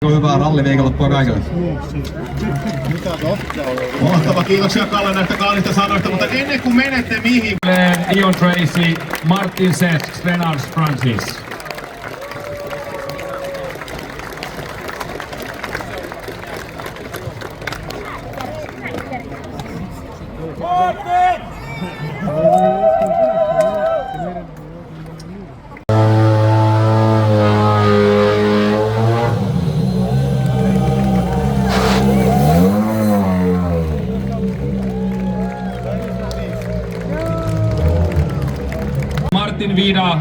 Hyvää ralliviikonloppua kaikille. Mahtavaa, kiitoksia Kalle näistä kaunista sanoista, mutta ennen kuin menette mihin... Ion Tracy, Martin Seth, Renars Francis. Martin Vida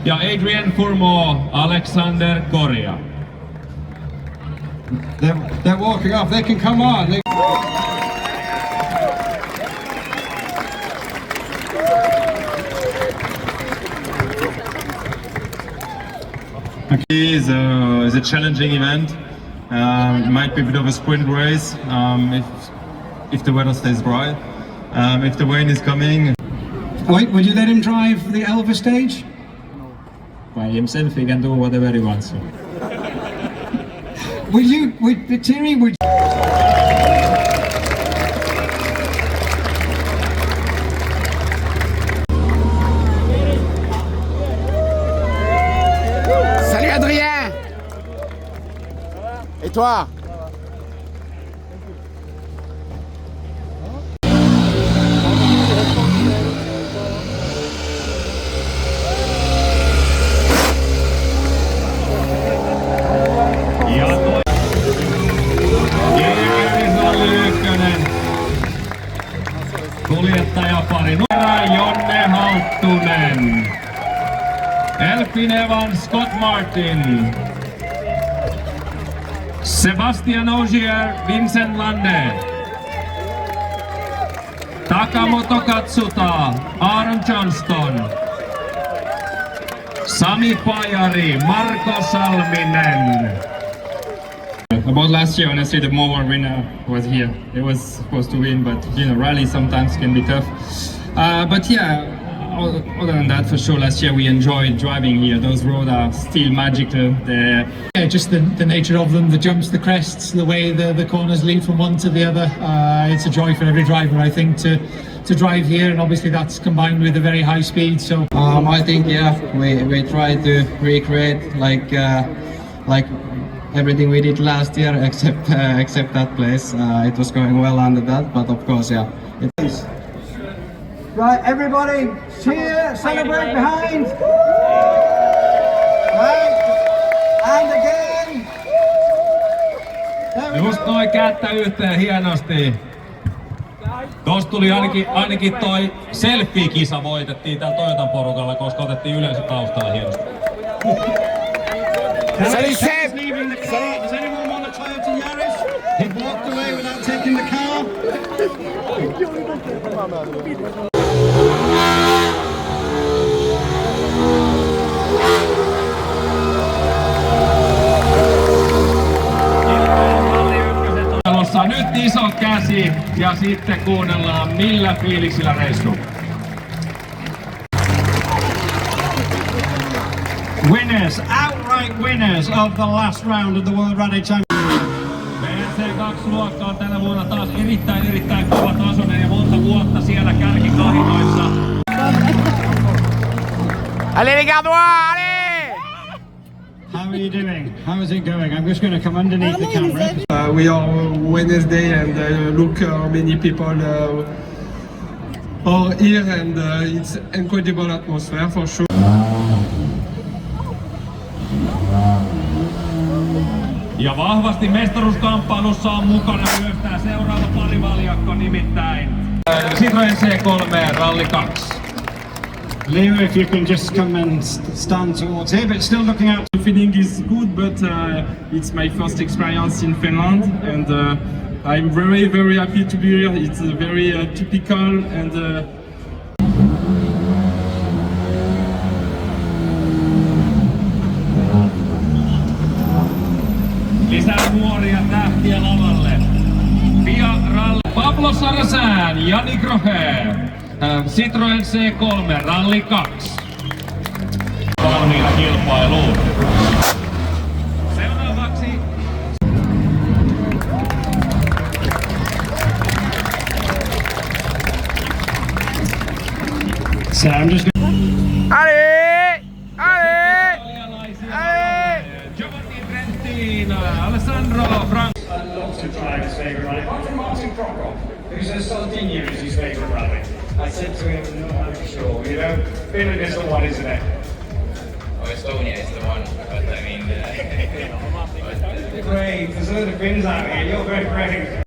ja Adrian Fourmaux, Alexander Koria. They're walking off, they can come on. Is a challenging event. It might be a bit of a sprint race if the weather stays bright. If the rain is coming. Wait, would you let him drive the Elva stage? By himself, he can do whatever he wants. Thierry, would Salut Adrien! Et toi? Kuljettajapari Jonne Halttunen. Elfin Evans, Scott Martin. Sebastian Ogier, Vincent Lande. Takamoto Katsuta, Aaron Johnston. Sami Pajari, Marko Salminen. About last year, honestly, the Mobile winner was here. It was supposed to win, but you know, rally sometimes can be tough. But yeah, other than that, for sure, last year we enjoyed driving here. Those roads are still magical. Yeah, just the nature of them, the jumps, the crests, the way the corners lead from one to the other. It's a joy for every driver, I think, to drive here, and obviously that's combined with a very high speed. So I think we try to recreate like everything we did last year, except that place. It was going well under that, but of course, yeah. Right, everybody, cheer, celebrate behind. Right, and again. Just noin kättä yhteen hienosti. Tuossa tuli ainakin toi selfie-kisa voitettiin täällä Toyotan porukalla, koska otettiin yleensä taustalla hienosti. Salut Seb! Does anyone want a Toyota Yaris? He walked away without taking the car. Nyt iso käsi ja sitten kuunnellaan millä fiiliksillä reissu. Winners, outright winners of the last round of the World Rally Championship. BC2-luokka on tänä vuonna taas erittäin kova tasoinen ja monta vuotta siellä kärkikahinoissa. Allez les gardois, allez! How are you doing? How is it going? I'm just going to come underneath the camera. We are Wednesday and look how many people are here and it's incredible atmosphere for sure. Ja vahvasti mestaruuskamppailussa on mukana myös tää seuraava parivaljakko, nimittäin Citroen C3 Rally 2. Leo, if you can just come and stand towards here, but still looking out. The feeling is good, but it's my first experience in Finland and I'm very happy to be here. It's very typical and Lisää nuoria tähtiä lavalle. Via Rally Pablo Sarrazin, Jani Grohe. Citroen C3 Rally 2. Valmiina kilpailuun. Seuraavaksi So I'm just Allez! Allez! Allez! Giovanni Trentin, Alessandro Franco. loves to drive his favourite rally. Apart from Martin Prokop, who says Sardinia is his favourite rally. I said to him, no, I'm sure. You know, Finland is the one, isn't it? Oh, Estonia is the one, but I mean... Great, there's a lot of Finns out here. You're very brave.